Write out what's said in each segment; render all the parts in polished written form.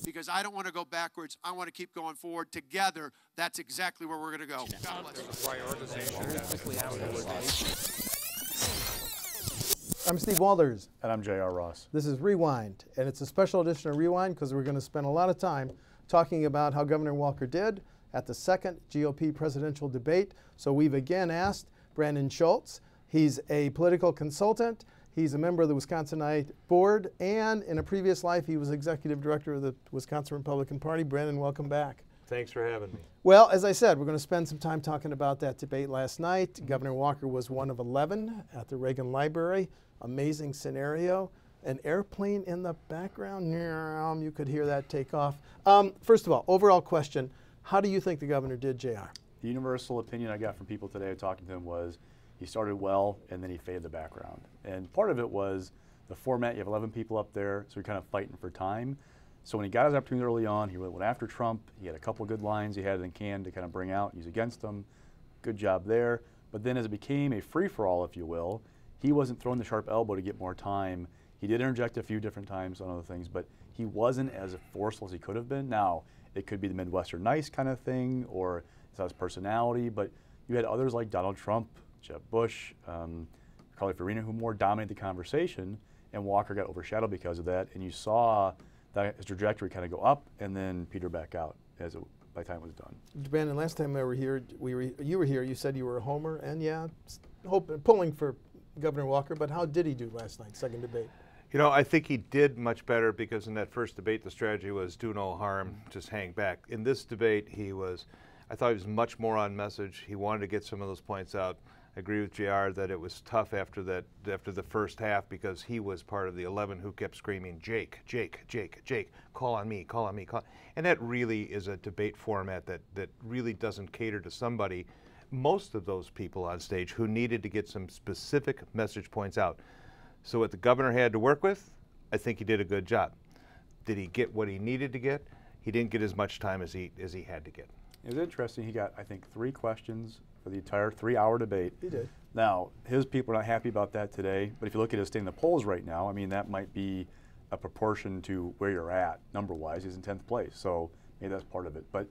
because I don't want to go backwards. I want to keep going forward. Together, that's exactly where we're going to go. God bless. I'm Steve Walters. And I'm J.R. Ross. This is Rewind, and it's a special edition of Rewind because we're going to spend a lot of time talking about how Governor Walker did at the second GOP presidential debate. So we've again asked Brandon Scholz. He's a political consultant. He's a member of the Wisconsinite Board, and in a previous life, he was executive director of the Wisconsin Republican Party. Brandon, welcome back. Thanks for having me. Well, as I said, we're going to spend some time talking about that debate last night. Governor Walker was one of 11 at the Reagan Library. Amazing scenario. An airplane in the background. You could hear that take off. First of all, overall question, how do you think the governor did, JR? The universal opinion I got from people today talking to him was he started well and then he faded the background. And part of it was the format. You have 11 people up there, so you're kind of fighting for time. So when he got his opportunity early on, he really went after Trump. He had a couple of good lines he had in can to kind of bring out, use against him. Good job there. But then as it became a free-for-all, if you will, he wasn't throwing the sharp elbow to get more time. He did interject a few different times on other things, but he wasn't as forceful as he could have been. Now, it could be the Midwestern nice kind of thing, or it's not his personality, but you had others like Donald Trump, Jeb Bush, Carly Fiorina, who more dominated the conversation, and Walker got overshadowed because of that, and you saw that his trajectory kind of go up and then peter back out by the time it was done. Brandon, last time I were here, you were here, you said you were a homer, and yeah, pulling for Governor Walker, but how did he do last night, second debate? You know, I think he did much better because in that first debate, the strategy was do no harm, just hang back. In this debate, I thought he was much more on message. He wanted to get some of those points out. I agree with JR that it was tough after the first half because he was part of the 11 who kept screaming, Jake, Jake, Jake, Jake, call on me, call on me, call. And that really is a debate format that really doesn't cater to somebody, most of those people on stage who needed to get some specific message points out. So what the governor had to work with, I think he did a good job. Did he get what he needed to get? He didn't get as much time as he had to get. It was interesting. He got, I think, 3 questions for the entire 3-hour debate. He did. Now, his people are not happy about that today, but if you look at his state in the polls right now, I mean, that might be a proportion to where you're at, number-wise. He's in 10th place, so maybe that's part of it. But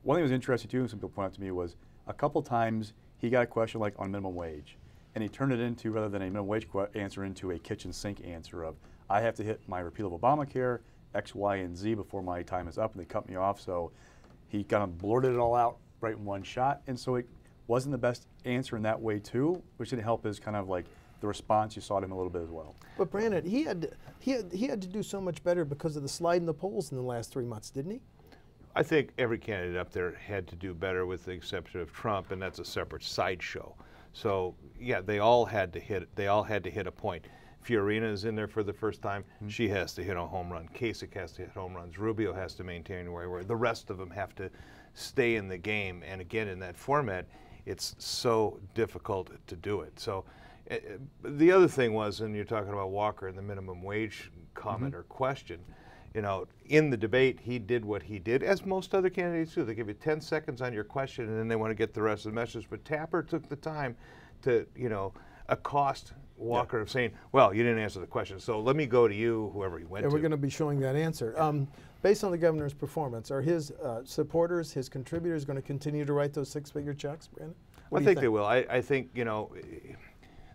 one thing that was interesting, too, and some people pointed out to me, was a couple times he got a question like on minimum wage, and he turned it into, rather than a minimum wage answer, into a kitchen sink answer of, I have to hit my repeal of Obamacare, X, Y, and Z before my time is up, and they cut me off. So he kind of blurted it all out right in one shot, and so it wasn't the best answer in that way too, which didn't help his kind of like the response you saw to him a little bit as well. But Brandon, he had to do so much better because of the slide in the polls in the last 3 months, didn't he? I think every candidate up there had to do better with the exception of Trump, and that's a separate sideshow. So yeah, they all had to hit a point. Fiorina is in there for the first time. She has to hit a home run. Kasich has to hit home runs. Rubio has to maintain where the rest of them have to stay in the game. And again, in that format, it's so difficult to do it. So the other thing was, and you're talking about Walker and the minimum wage comment or question, you know, in the debate, he did what he did, as most other candidates do. They give you 10 seconds on your question, and then they want to get the rest of the message. But Tapper took the time to, you know, accost Walker of saying, well, you didn't answer the question, so let me go to you, whoever he went to. And we're going to be showing that answer. Based on the governor's performance, are his supporters, his contributors going to continue to write those 6-figure checks, Brandon? I think they will. I think, you know,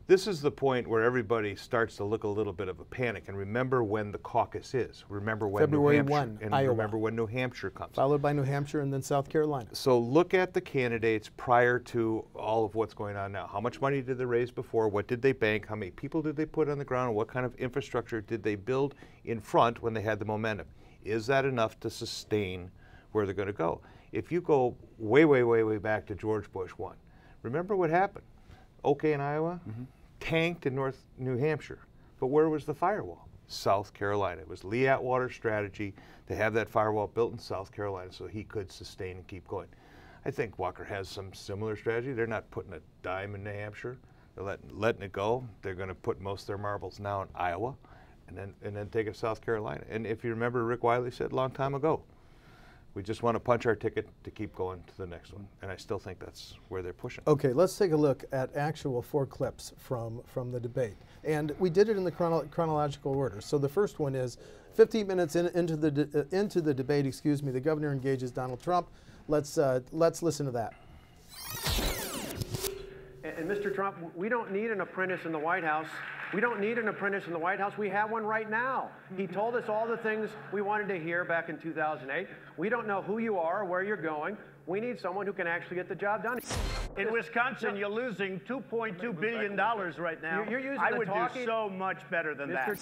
this is the point where everybody starts to look a little bit of a panic. And remember when the caucus is. Remember when February New Hampshire, 1, and Iowa. remember when New Hampshire comes. Followed by New Hampshire and then South Carolina. So look at the candidates prior to all of what's going on now. How much money did they raise before? What did they bank? How many people did they put on the ground? What kind of infrastructure did they build in front when they had the momentum? Is that enough to sustain where they're going to go? If you go way, way, way, way back to George Bush 1, remember what happened? Okay in Iowa, tanked in North New Hampshire. But where was the firewall? South Carolina. It was Lee Atwater's strategy to have that firewall built in South Carolina so he could sustain and keep going. I think Walker has some similar strategy. They're not putting a dime in New Hampshire. They're letting it go. They're going to put most of their marbles now in Iowa and then take it to South Carolina. And if you remember, Rick Wiley said a long time ago, We just want to punch our ticket to keep going to the next one. And I still think that's where they're pushing. Okay, let's take a look at actual 4 clips from the debate. And we did it in the chronological order. So the first one is 15 minutes into the debate, excuse me, the governor engages Donald Trump. Let's listen to that. And Mr. Trump, we don't need an apprentice in the White House. We don't need an apprentice in the White House. We have one right now. He told us all the things we wanted to hear back in 2008. We don't know who you are or where you're going. We need someone who can actually get the job done. In Wisconsin, you're losing $2.2 billion right now. You're using I the would talking, do so much better than that.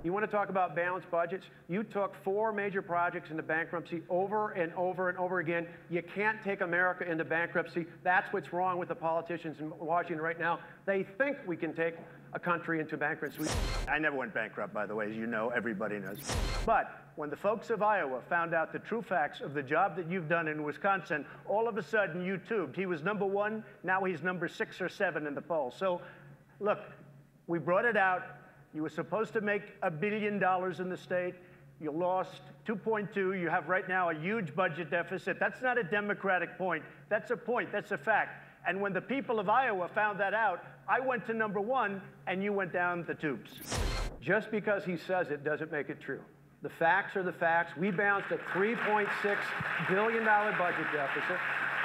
You want to talk about balanced budgets? You took 4 major projects into bankruptcy over and over and over again. You can't take America into bankruptcy. That's what's wrong with the politicians in Washington right now. They think we can take a country into bankruptcy. I never went bankrupt, by the way, as you know, everybody knows. But when the folks of Iowa found out the true facts of the job that you've done in Wisconsin, all of a sudden you tubed. He was #1, now he's number 6 or 7 in the polls. So look, we brought it out. You were supposed to make $1 billion in the state. You lost 2.2. You have right now a huge budget deficit. That's not a Democratic point. That's a point. That's a fact. And when the people of Iowa found that out, I went to #1 and you went down the tubes. Just because he says it doesn't make it true. The facts are the facts. We bounced a $3.6 billion budget deficit.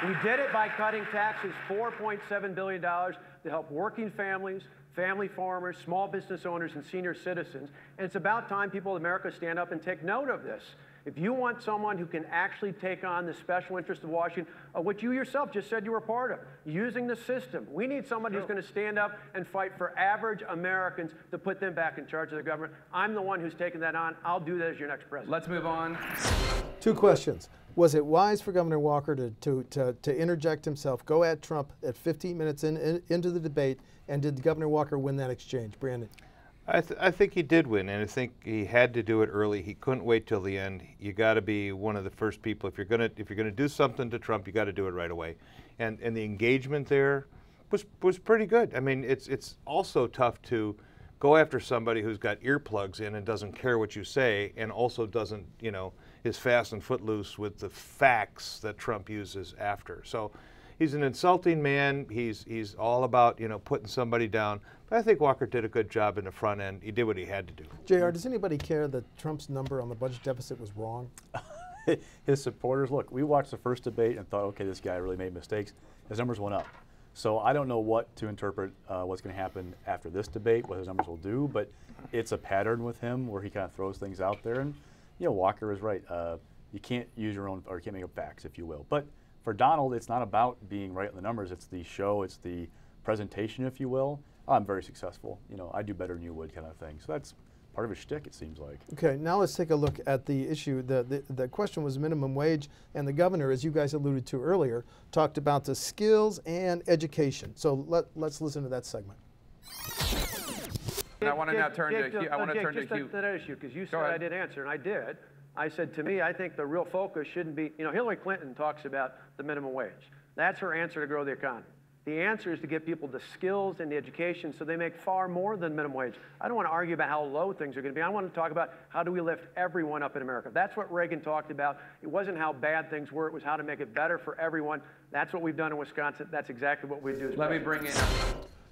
We did it by cutting taxes $4.7 billion to help working families, family farmers, small business owners, and senior citizens. And it's about time people in America stand up and take note of this. If you want someone who can actually take on the special interest of Washington, which you yourself just said you were part of, using the system, we need somebody who's going to stand up and fight for average Americans to put them back in charge of the government. I'm the one who's taking that on. I'll do that as your next president. Let's move on. 2 questions. Was it wise for Governor Walker to interject himself, go at Trump at 15 minutes into the debate, and did Governor Walker win that exchange? Brandon? I think he did win, and I think he had to do it early. He couldn't wait till the end. You got to be one of the first people. If you're gonna do something to Trump, you got to do it right away. And the engagement there was pretty good. I mean, it's also tough to go after somebody who's got earplugs in and doesn't care what you say, and also doesn't, you know, is fast and footloose with the facts that Trump uses after. So he's an insulting man. He's all about, you know, putting somebody down. But I think Walker did a good job in the front end. He did what he had to do. JR, does anybody care that Trump's number on the budget deficit was wrong? His supporters, look, we watched the first debate and thought, okay, this guy really made mistakes. His numbers went up. So I don't know what to interpret what's going to happen after this debate, what his numbers will do, but it's a pattern with him where he kind of throws things out there. And, you know, Walker is right. You can't use your own, or you can't make up facts, if you will. But for Donald, it's not about being right on the numbers. It's the show, it's the presentation, if you will. I'm very successful. You know, I do better than you would, kind of thing. So that's part of his shtick, it seems like. Okay, now let's take a look at the issue. The question was minimum wage, and the governor, as you guys alluded to earlier, talked about the skills and education. So let's listen to that segment. I want to now turn to Hugh. I want to turn to Hugh. That issue, because you said I did answer, and I did. I said, to me, I think the real focus shouldn't be, you know, Hillary Clinton talks about the minimum wage. That's her answer to grow the economy. The answer is to get people the skills and the education so they make far more than minimum wage. I don't want to argue about how low things are going to be. I want to talk about how do we lift everyone up in America. That's what Reagan talked about. It wasn't how bad things were. It was how to make it better for everyone. That's what we've done in Wisconsin. That's exactly what we do. Let me bring in.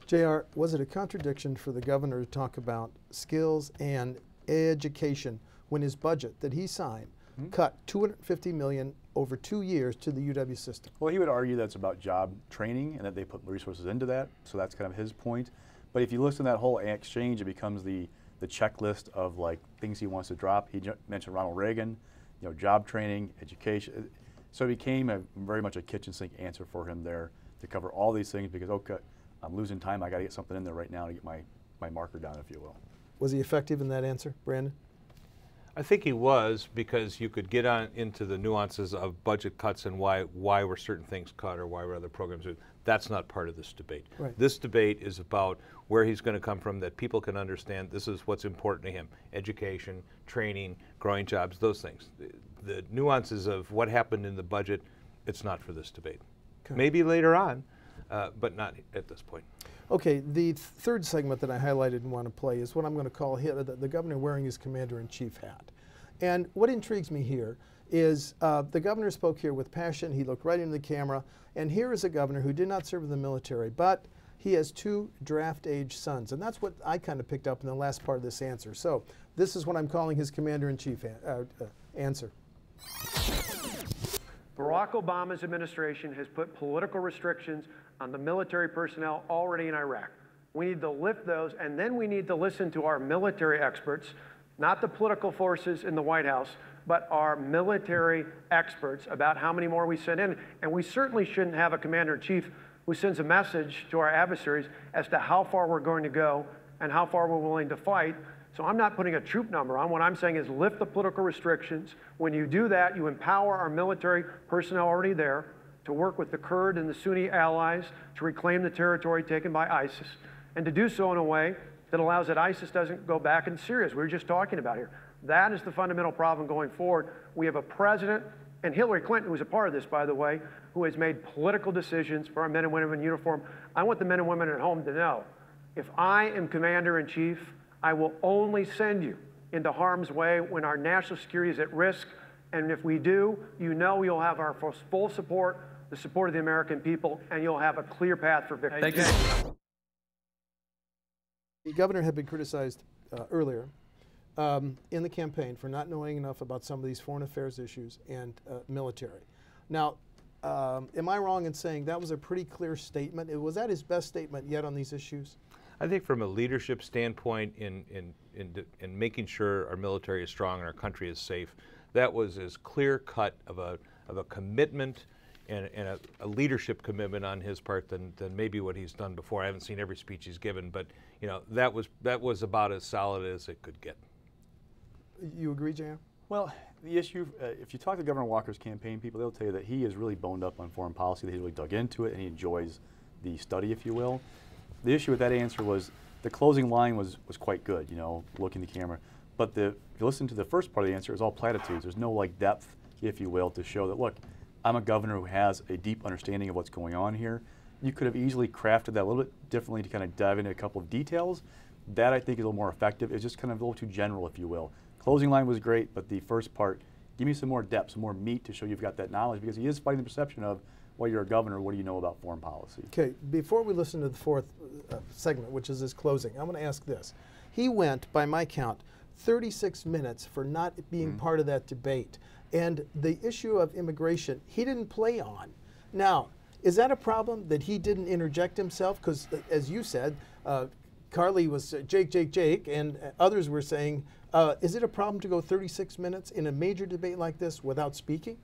JR, was it a contradiction for the governor to talk about skills and education when his budget that he signed cut $250 million over 2 years to the UW system? Well, he would argue that's about job training and that they put resources into that. So that's kind of his point. But if you listen to that whole exchange, it becomes the checklist of like things he wants to drop. He mentioned Ronald Reagan, you know, job training, education. So it became very much a kitchen sink answer for him there to cover all these things because, okay, I'm losing time. I got to get something in there right now to get my marker down, if you will. Was he effective in that answer, Brandon? I think he was, because you could get on into the nuances of budget cuts and why were certain things cut or why were other programs. That's not part of this debate. Right. This debate is about where he's going to come from, that people can understand this is what's important to him: education, training, growing jobs, those things. The nuances of what happened in the budget, it's not for this debate. Okay. Maybe later on, but not at this point. Okay, the third segment that I highlighted and want to play is what I'm going to call the governor wearing his commander-in-chief hat. And what intrigues me here is the governor spoke here with passion. He looked right into the camera. And here is a governor who did not serve in the military, but he has 2 draft-age sons. And that's what I kind of picked up in the last part of this answer. So this is what I'm calling his commander-in-chief answer. Barack Obama's administration has put political restrictions on the military personnel already in Iraq. We need to lift those, and then we need to listen to our military experts, not the political forces in the White House, but our military experts about how many more we send in. And we certainly shouldn't have a commander-in-chief who sends a message to our adversaries as to how far we're going to go and how far we're willing to fight. So I'm not putting a troop number on. What I'm saying is lift the political restrictions. When you do that, you empower our military personnel already there to work with the Kurd and the Sunni allies to reclaim the territory taken by ISIS, and to do so in a way that allows that ISIS doesn't go back into Syria, as we were just talking about here. That is the fundamental problem going forward. We have a president, and Hillary Clinton, who was a part of this, by the way, who has made political decisions for our men and women in uniform. I want the men and women at home to know, if I am commander-in-chief, I will only send you into harm's way when our national security is at risk. And if we do, you know you'll have our full support, the support of the American people, and you'll have a clear path for victory. Thank you. The governor had been criticized earlier in the campaign for not knowing enough about some of these foreign affairs issues and military. Now, am I wrong in saying that was a pretty clear statement? Was that his best statement yet on these issues? I think from a leadership standpoint in making sure our military is strong and our country is safe, that was as clear-cut of a commitment and a leadership commitment on his part than maybe what he's done before. I haven't seen every speech he's given, but you know, that was about as solid as it could get. You agree, Jan? Well, the issue, if you talk to Governor Walker's campaign people, they'll tell you that he is really boned up on foreign policy, that he really dug into it, and he enjoys the study, if you will. The issue with that answer was the closing line was quite good, you know, looking at the camera. But if you listen to the first part of the answer, it's all platitudes. There's no like depth, if you will, to show that, look, I'm a governor who has a deep understanding of what's going on here. You could have easily crafted that a little bit differently to kind of dive into a couple of details. That I think is a little more effective. It's just kind of a little too general, if you will. Closing line was great, but the first part, give me some more depth, some more meat to show you've got that knowledge, because he is fighting the perception of, well, you're a governor, what do you know about foreign policy? Okay, before we listen to the fourth segment, which is his closing, I'm going to ask this. He went, by my count, 36 minutes for not being part of that debate. And the issue of immigration, he didn't play on. Now, is that a problem that he didn't interject himself? Because, as you said, Carly was Jake, and others were saying, is it a problem to go 36 minutes in a major debate like this without speaking?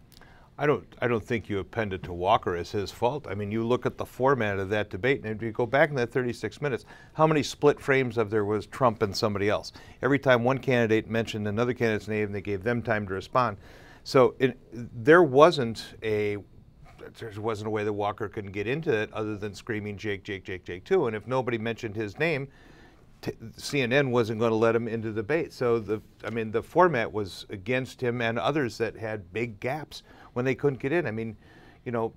I don't think you append it to Walker as his fault. I mean, you look at the format of that debate, and if you go back in that 36 minutes, how many split frames of there was Trump and somebody else? Every time one candidate mentioned another candidate's name, they gave them time to respond. So there wasn't a way that Walker couldn't get into it other than screaming Jake, Jake, Jake, Jake too. And if nobody mentioned his name, CNN wasn't going to let him into the debate. So the format was against him and others that had big gaps when they couldn't get in. I mean, you know,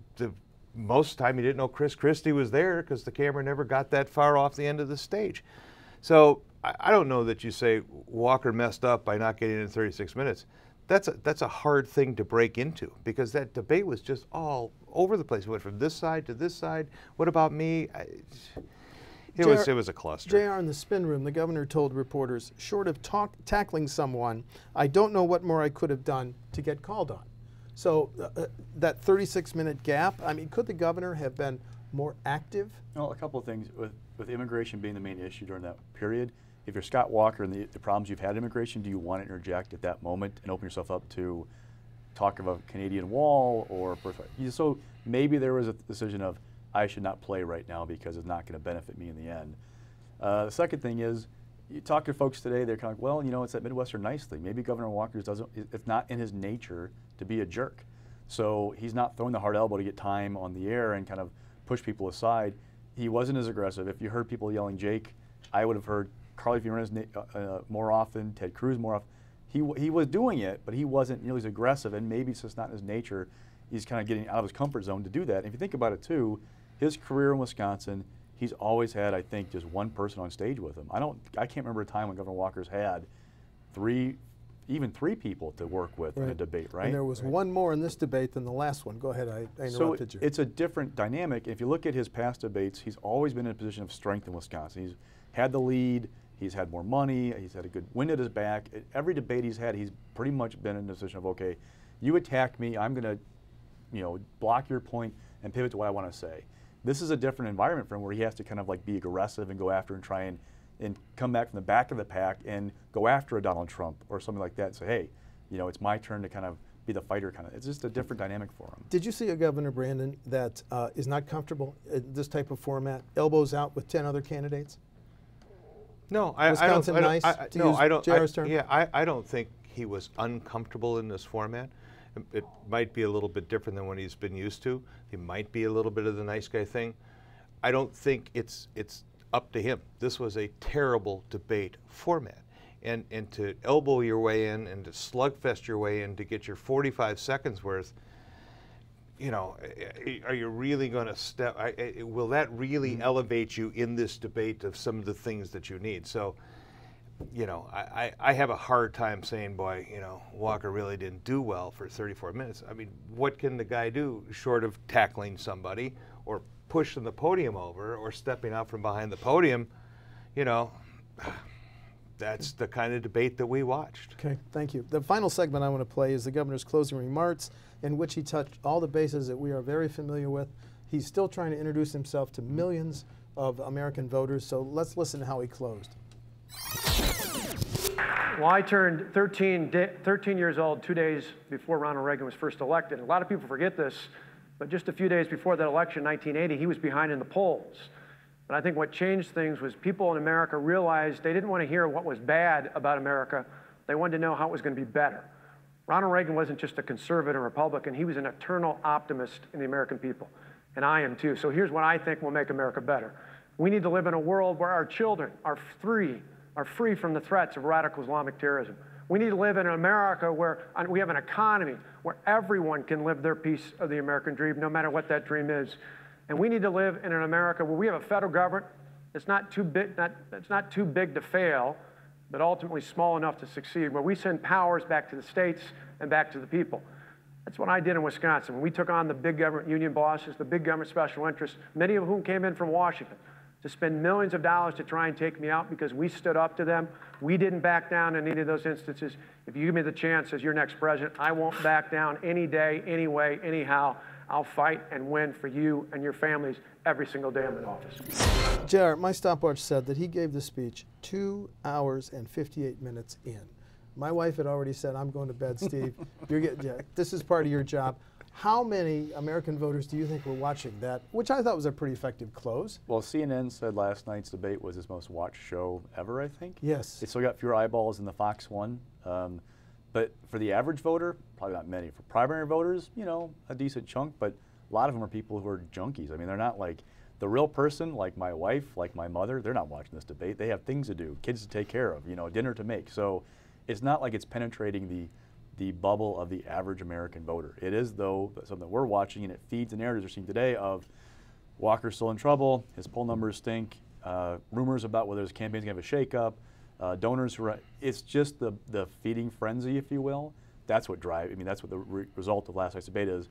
most of the time you didn't know Chris Christie was there because the camera never got that far off the end of the stage. So I don't know that you say Walker messed up by not getting in 36 minutes. That's a hard thing to break into, because that debate was just all over the place. It went from this side to this side. What about me? It was a cluster. JR, in the spin room, the governor told reporters, short of tackling someone, I don't know what more I could have done to get called on. So that 36-minute gap, I mean, could the governor have been more active? Well, a couple of things. With immigration being the main issue during that period, if you're Scott Walker and the problems you've had in immigration, do you want to interject at that moment and open yourself up to talk of a Canadian wall or so maybe there was a decision of, I should not play right now because it's not going to benefit me in the end. The second thing is, you talk to folks today, they're kind of like, well, you know, it's that Midwestern nice thing. Maybe Governor Walker it's not in his nature to be a jerk. So he's not throwing the hard elbow to get time on the air and kind of push people aside. He wasn't as aggressive. If you heard people yelling Jake, I would have heard Carly Fiorina's more often, Ted Cruz more often. He was doing it, but he wasn't nearly as aggressive, and maybe it's just not in his nature. He's kind of getting out of his comfort zone to do that. And if you think about it too, his career in Wisconsin, he's always had, I think, just one person on stage with him. I can't remember a time when Governor Walker's had 3 even 3 people to work with in a debate, right? And there was one more in this debate than the last one. Go ahead, I interrupted you. It's a different dynamic. If you look at his past debates, he's always been in a position of strength in Wisconsin. He's had the lead, he's had more money, he's had a good wind at his back. At every debate he's had, he's pretty much been in a position of, okay, you attack me, I'm going to block your point and pivot to what I want to say. This is a different environment for him where he has to kind of like be aggressive and go after and try and come back from the back of the pack and go after a Donald Trump or something like that and say, hey, it's my turn to kind of be the fighter kind of. It's just a different dynamic for him. Did you see a Governor, Brandon, that is not comfortable in this type of format, elbows out with 10 other candidates? No, I don't think he was uncomfortable in this format. It might be a little bit different than what he's been used to. He might be a little bit of the nice guy thing. I don't think it's up to him. This was a terrible debate format. And to elbow your way in and to slugfest your way in to get your 45 seconds worth, are you really going to step? Will that really elevate you in this debate of some of the things that you need? So, I have a hard time saying, boy, Walker really didn't do well for 34 minutes. I mean, what can the guy do short of tackling somebody or pushing the podium over or stepping out from behind the podium? That's the kind of debate that we watched. Okay, thank you. The final segment I want to play is the governor's closing remarks, in which he touched all the bases that we are very familiar with. He's still trying to introduce himself to millions of American voters, so let's listen to how he closed. Well, I turned 13 years old 2 days before Ronald Reagan was first elected. A lot of people forget this, but just a few days before that election, 1980, he was behind in the polls. But I think what changed things was people in America realized they didn't want to hear what was bad about America. They wanted to know how it was going to be better. Ronald Reagan wasn't just a conservative Republican. He was an eternal optimist in the American people, and I am too. So here's what I think will make America better. We need to live in a world where our children are free from the threats of radical Islamic terrorism. We need to live in an America where we have an economy where everyone can live their piece of the American dream, no matter what that dream is. And we need to live in an America where we have a federal government that's not too big to fail, but ultimately small enough to succeed, where we send powers back to the states and back to the people. That's what I did in Wisconsin. When we took on the big government union bosses, the big government special interests, many of whom came in from Washington, to spend millions of dollars to try and take me out because we stood up to them. We didn't back down in any of those instances. If you give me the chance as your next president, I won't back down any day, any way, anyhow. I'll fight and win for you and your families every single day I'm in office. JR, my stopwatch said that he gave the speech 2 hours and 58 minutes in. My wife had already said, I'm going to bed, Steve. This is part of your job. How many American voters do you think were watching that, which I thought was a pretty effective close? Well, CNN said last night's debate was his most watched show ever, I think. Yes. It still got fewer eyeballs than the Fox one. But for the average voter, probably not many. For primary voters, a decent chunk, but a lot of them are people who are junkies. I mean, they're not like the real person, like my wife, like my mother. They're not watching this debate. They have things to do, kids to take care of, dinner to make. So it's not like it's penetrating the bubble of the average American voter. It is, though, something that we're watching, and it feeds the narratives we're seeing today of Walker's still in trouble, his poll numbers stink, rumors about whether his campaign's going to have a shakeup, donors who are, it's just the feeding frenzy, if you will. That's what that's what the result of last night's debate is.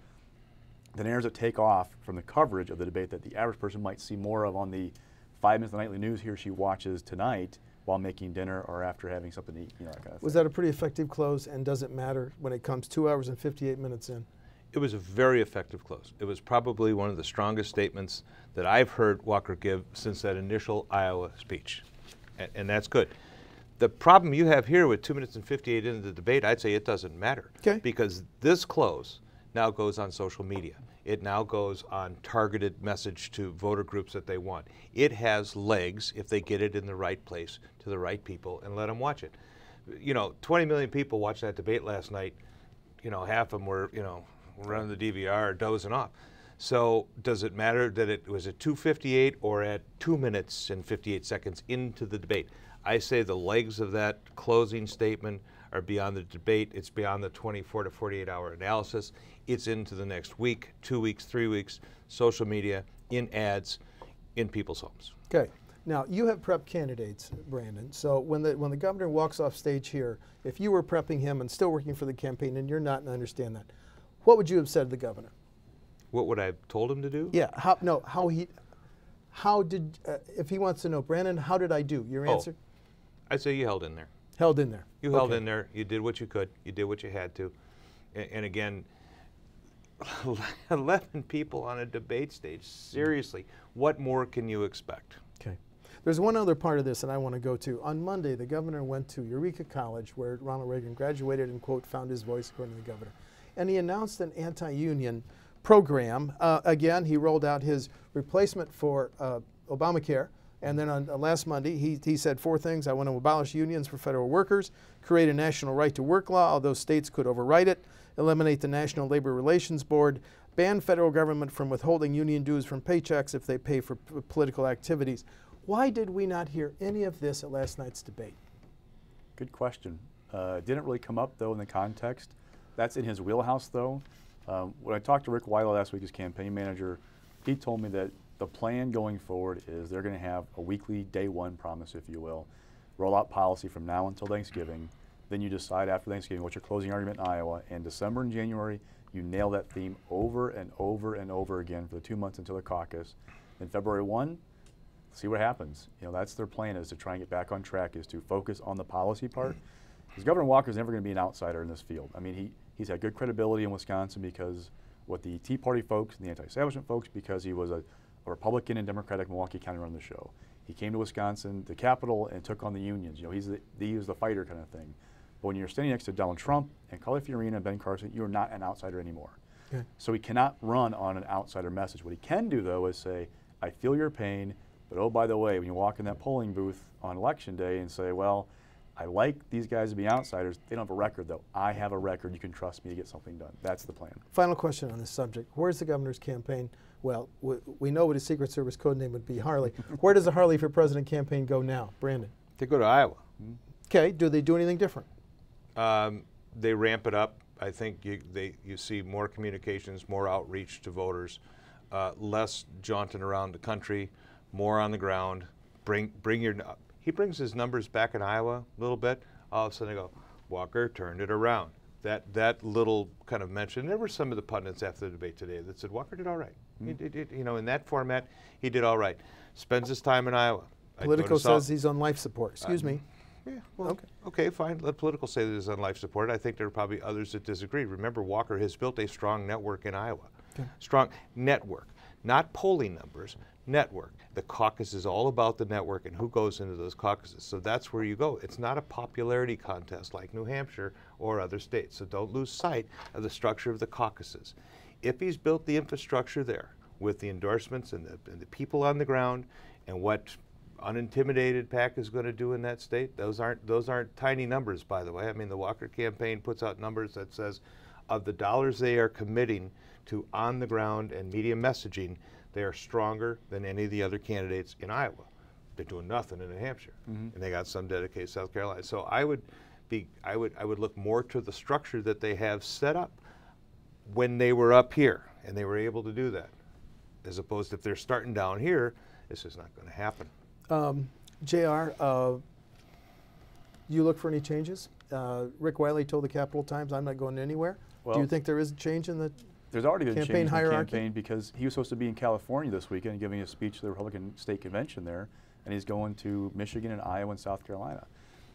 The narratives that take off from the coverage of the debate that the average person might see more of on the 5 minutes of the nightly news he or she watches tonight while making dinner or after having something to eat, that kind of thing. Was that a pretty effective close, and does it matter when it comes 2 hours and 58 minutes in? It was a very effective close. It was probably one of the strongest statements that I've heard Walker give since that initial Iowa speech, and that's good. The problem you have here with 2 minutes and 58 into the debate, I'd say it doesn't matter. Okay. Because this close now goes on social media. It now goes on targeted message to voter groups that they want. It has legs if they get it in the right place to the right people and let them watch it. 20 million people watched that debate last night. Half of them were, running the DVR or dozing off. So does it matter that it was at 2:58 or at 2 minutes and 58 seconds into the debate? I say the legs of that closing statement are beyond the debate. It's beyond the 24 to 48 hour analysis. It's into the next week, 2 weeks, 3 weeks, social media, in ads, in people's homes. Okay. Now, you have prep candidates, Brandon. So when the governor walks off stage here, if you were prepping him and still working for the campaign, and you're not, and I understand that, what would you have said to the governor? What would I have told him to do? Yeah. If he wants to know, Brandon, how did I do? Your answer? I'd say you held in there. Held in there. You held in there. You did what you could. You did what you had to. And again, 11 people on a debate stage. Seriously, what more can you expect? Okay. There's one other part of this that I want to go to. On Monday, the governor went to Eureka College, where Ronald Reagan graduated and, quote, found his voice, according to the governor. And he announced an anti-union program. Again, he rolled out his replacement for Obamacare. And then on last Monday, he said 4 things. I want to abolish unions for federal workers, create a national right to work law, although states could override it, eliminate the National Labor Relations Board, ban federal government from withholding union dues from paychecks if they pay for political activities. Why did we not hear any of this at last night's debate? Good question. It didn't really come up, though, in the context. That's in his wheelhouse, though. When I talked to Rick Weiler last week, his campaign manager, he told me that the plan going forward is they're going to have a weekly day one promise, if you will, roll out policy from now until Thanksgiving. Then you decide after Thanksgiving what's your closing argument in Iowa. And December and January, you nail that theme over and over and over again for the 2 months until the caucus. Then February 1, see what happens. You know, that's their plan, is to try and get back on track, is to focus on the policy part. Because Governor Walker is never going to be an outsider in this field. I mean, he's had good credibility in Wisconsin because with the Tea Party folks and the anti-establishment folks, because he was a Republican and Democratic Milwaukee County run the show. He came to Wisconsin, the capital, and took on the unions. You know, he was the fighter kind of thing. But when you're standing next to Donald Trump and Carly Fiorina and Ben Carson, you're not an outsider anymore. Okay. So he cannot run on an outsider message. What he can do, though, is say, I feel your pain, but oh, by the way, when you walk in that polling booth on election day and say, well, I like these guys to be outsiders. They don't have a record, though. I have a record. You can trust me to get something done. That's the plan. Final question on this subject. Where's the governor's campaign? Well, we know what his Secret Service code name would be, Harley. Where does the Harley for President campaign go now? Brandon? They go to Iowa. Okay. Do they do anything different? They ramp it up. I think you see more communications, more outreach to voters, less jaunting around the country, more on the ground. He brings his numbers back in Iowa a little bit. All of a sudden they go, Walker turned it around. That little kind of mention. There were some of the pundits after the debate today that said Walker did all right. You know, in that format, he did all right. Spends his time in Iowa. Politico says he's on life support. Excuse me. Yeah, well, okay, fine. Let Politico say that he's on life support. I think there are probably others that disagree. Remember, Walker has built a strong network in Iowa. Okay. Strong network, not polling numbers, network. The caucus is all about the network and who goes into those caucuses. So that's where you go. It's not a popularity contest like New Hampshire or other states. So don't lose sight of the structure of the caucuses. If he's built the infrastructure there with the endorsements and the people on the ground and what unintimidated PAC is going to do in that state, those aren't tiny numbers, by the way. I mean, the Walker campaign puts out numbers that says of the dollars they are committing to on the ground and media messaging, they are stronger than any of the other candidates in Iowa. They're doing nothing in New Hampshire, and they got some dedicated South Carolina. So I would look more to the structure that they have set up when they were up here, and they were able to do that, as opposed to if they're starting down here, it's just not going to happen. JR, you look for any changes? Rick Wiley told the Capital Times, I'm not going anywhere. Well, do you think there is a change in the There's already been campaign change in the hierarchy? campaign because he was supposed to be in California this weekend giving a speech to the Republican State Convention there, and he's going to Michigan and Iowa and South Carolina.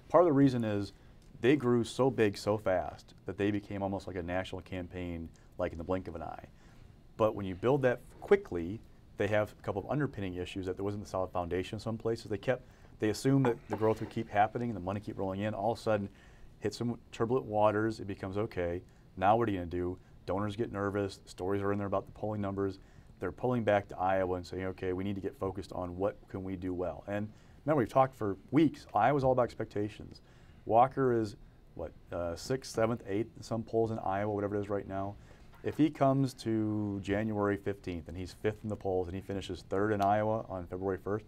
Part of the reason is they grew so big so fast that they became almost like a national campaign like in the blink of an eye. But when you build that quickly, they have a couple of underpinning issues that there wasn't a solid foundation in some places. They assumed that the growth would keep happening and the money keep rolling in. All of a sudden, hit some turbulent waters, it becomes okay. Now what are you going to do? Donors get nervous, stories are in there about the polling numbers. They're pulling back to Iowa and saying, okay, we need to get focused on what can we do well. And remember, we've talked for weeks, Iowa's all about expectations. Walker is, what, 6th, 7th, 8th in some polls in Iowa, whatever it is right now. If he comes to January 15th and he's 5th in the polls and he finishes 3rd in Iowa on February 1st,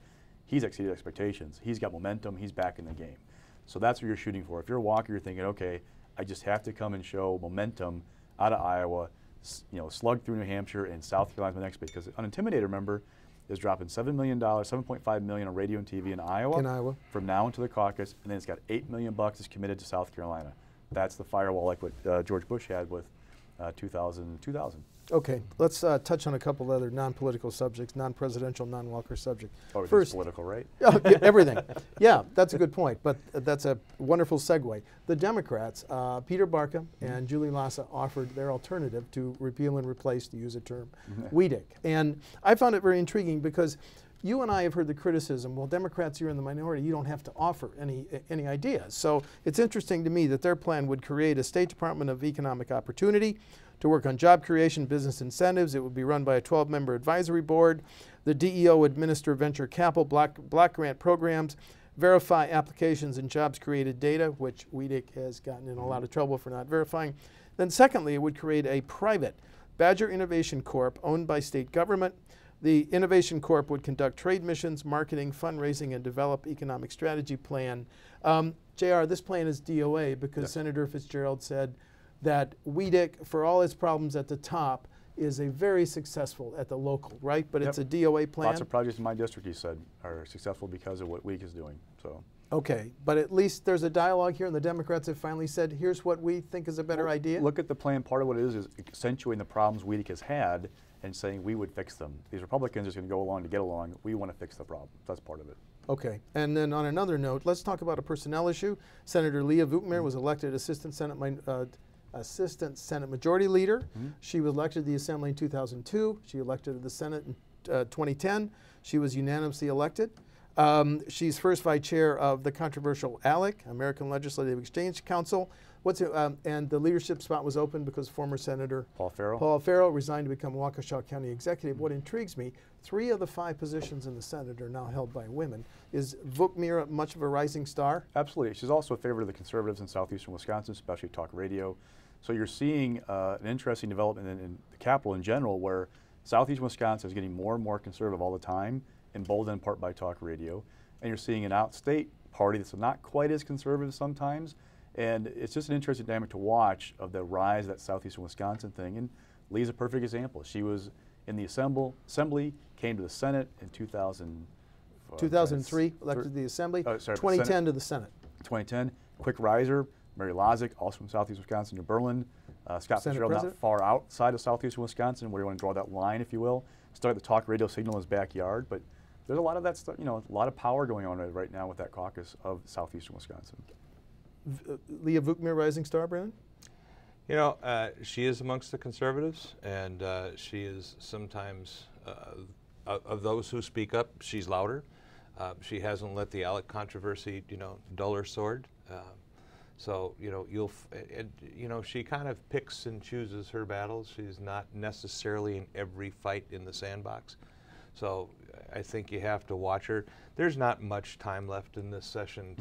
he's exceeded expectations. He's got momentum, he's back in the game. So that's what you're shooting for. If you're Walker, you're thinking, okay, I just have to come and show momentum out of Iowa, slug through New Hampshire and South Carolina's my next big. Because unintimidated, remember, is dropping $7 million, $7.5 million on radio and TV in Iowa. From now into the caucus, and then it's got $8 million is committed to South Carolina. That's the firewall like what George Bush had with 2000. Okay, let's touch on a couple other non-political subjects, non-presidential, non-Walker subjects. Oh, first, political, right? Oh, yeah, everything. Yeah, that's a good point, but that's a wonderful segue. The Democrats, Peter Barca and Julie Lassa, offered their alternative to repeal and replace, to use a term, WEDC. And I found it very intriguing because you and I have heard the criticism, well, Democrats, you're in the minority, you don't have to offer any ideas. So it's interesting to me that their plan would create a State Department of Economic Opportunity to work on job creation, business incentives. It would be run by a 12-member advisory board. The DEO would administer venture capital, block grant programs, verify applications and jobs created data, which WEDC has gotten in a lot of trouble for not verifying. Then secondly, it would create a private Badger Innovation Corp owned by state government. The Innovation Corp would conduct trade missions, marketing, fundraising, and develop economic strategy plan. JR, this plan is DOA because Senator Fitzgerald said that WEDC, for all its problems at the top, is a very successful at the local, right? But it's a DOA plan. Lots of projects in my district, he said, are successful because of what WEDC is doing. So. Okay, but at least there's a dialogue here, and the Democrats have finally said, here's what we think is a better idea. Look at the plan. Part of what it is accentuating the problems WEDC has had and saying we would fix them. These Republicans are just going to go along to get along. We want to fix the problem. That's part of it. Okay, and then on another note, let's talk about a personnel issue. Senator Leah Vukmir was elected Assistant Senate Majority Leader. She was elected to the Assembly in 2002. She elected to the Senate in 2010. She was unanimously elected. She's first vice chair of the controversial ALEC, American Legislative Exchange Council. And the leadership spot was open because former Senator Paul Farrell resigned to become Waukesha County Executive. What intrigues me, 3 of the 5 positions in the Senate are now held by women. Is Vukmir much of a rising star? Absolutely. She's also a favorite of the conservatives in southeastern Wisconsin, especially talk radio. So you're seeing an interesting development in the capital in general where southeastern Wisconsin is getting more and more conservative all the time, emboldened in part by talk radio. And you're seeing an outstate party that's not quite as conservative sometimes. And it's just an interesting dynamic to watch of the rise of that southeastern Wisconsin thing. And Lee's a perfect example. She was in the Assembly, came to the Senate in 2003, elected to the Assembly, 2010 to the Senate. 2010, quick riser. Mary Lozick, also from southeast Wisconsin, New Berlin. Scott Fitzgerald, not far outside of southeastern Wisconsin, where you want to draw that line, if you will. Started the talk radio signal in his backyard, but there's a lot of that stuff, a lot of power going on right now with that caucus of southeastern Wisconsin. Leah Vukmir, rising star, Brandon? She is amongst the conservatives, and she is sometimes, of those who speak up, she's louder. She hasn't let the ALEC controversy, dull her sword. So, she kind of picks and chooses her battles. She's not necessarily in every fight in the sandbox. So I think you have to watch her. There's not much time left in this session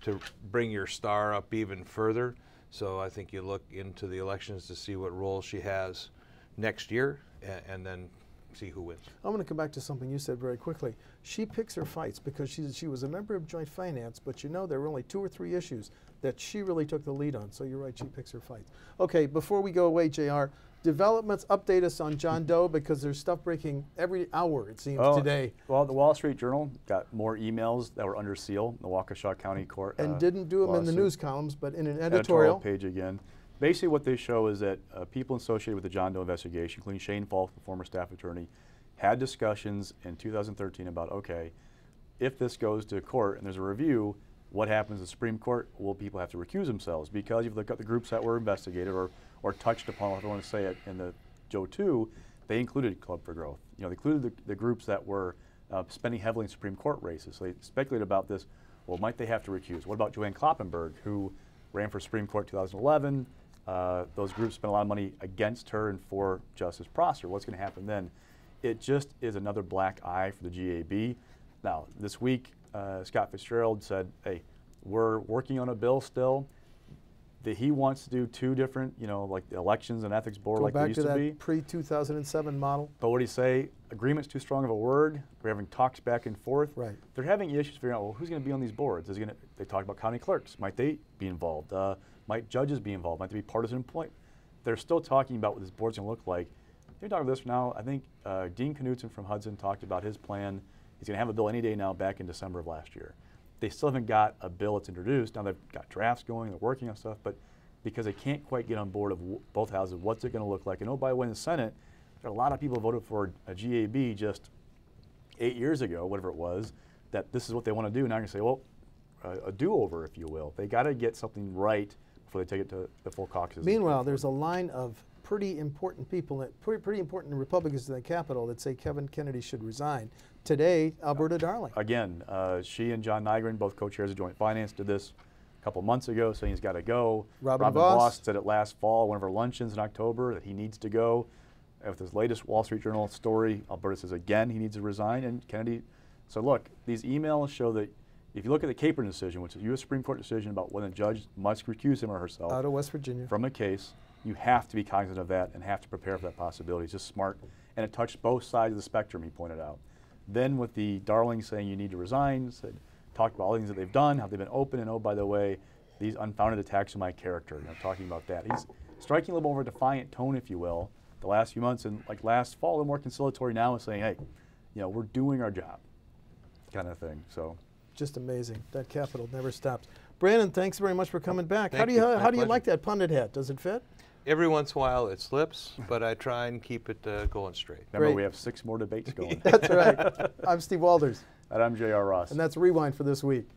to bring your star up even further. So I think you look into the elections to see what role she has next year and then see who wins. I'm going to come back to something you said very quickly. She picks her fights because she was a member of Joint Finance, but there were only 2 or 3 issues that she really took the lead on. So you're right, she picks her fights. Okay, before we go away, JR, developments, update us on John Doe because there's stuff breaking every hour, it seems, today. Well, the Wall Street Journal got more emails that were under seal in the Waukesha County Court. And didn't do them in the news columns, but in an editorial page again. Basically what they show is that people associated with the John Doe investigation, including Shane Falk, the former staff attorney, had discussions in 2013 about, okay, if this goes to court and there's a review, what happens in the Supreme Court? Will people have to recuse themselves? Because if you look at the groups that were investigated or touched upon, if I want to say it, in the Joe 2, they included Club for Growth. They included the groups that were spending heavily in Supreme Court races. So they speculated about this. Well, might they have to recuse? What about Joanne Kloppenberg, who ran for Supreme Court in 2011? Those groups spent a lot of money against her and for Justice Prosser. What's going to happen then? It just is another black eye for the GAB. Now, this week, Scott Fitzgerald said, hey, we're working on a bill still that he wants to do 2 different, like the elections and ethics board like they used to be. Go back to that pre-2007 model. But what do you say? Agreement's too strong of a word. We're having talks back and forth. Right. They're having issues figuring out, well, who's going to be on these boards? They talk about county clerks. Might they be involved? Might judges be involved? Might there be partisan appointment? They're still talking about what this board's going to look like. Let me talk about this for now. I think Dean Knudsen from Hudson talked about his plan. He's going to have a bill any day now back in December of last year. They still haven't got a bill that's introduced. Now they've got drafts going, they're working on stuff, but because they can't quite get on board of both houses, what's it going to look like? And oh, by the way, in the Senate, there are a lot of people who voted for a GAB just 8 years ago, whatever it was, that this is what they want to do. Now you're going to say, well, a do-over, if you will. They got to get something right before they take it to the full caucuses. Meanwhile, there's a line of pretty important people, pretty important Republicans in the Capitol that say Kevin Kennedy should resign. Today, Alberta Darling. Again, she and John Nygren, both co-chairs of Joint Finance, did this a couple months ago, saying he's got to go. Robin Voss said it last fall, one of our luncheons in October, that he needs to go. With his latest Wall Street Journal story, Alberta says again he needs to resign, and Kennedy. So look, these emails show that if you look at the Capron decision, which is a U.S. Supreme Court decision about when a judge must recuse him or herself out of West Virginia from a case, you have to be cognizant of that and have to prepare for that possibility. It's just smart, and it touched both sides of the spectrum, he pointed out. Then with the Darling saying you need to resign, talked about all the things that they've done, how they've been open, and oh, by the way, these unfounded attacks on my character, talking about that. He's striking a little more of a defiant tone, if you will, the last few months, and like last fall, a little more conciliatory now, and saying, hey, we're doing our job, kind of thing. So, just amazing. That Capitol never stops. Brandon, thanks very much for coming back. Thank How do you like that pundit hat? Does it fit? Every once in a while it slips, but I try and keep it going straight. Remember, Great. we have 6 more debates going. That's right. I'm Steve Walders. And I'm J.R. Ross. And that's Rewind for this week.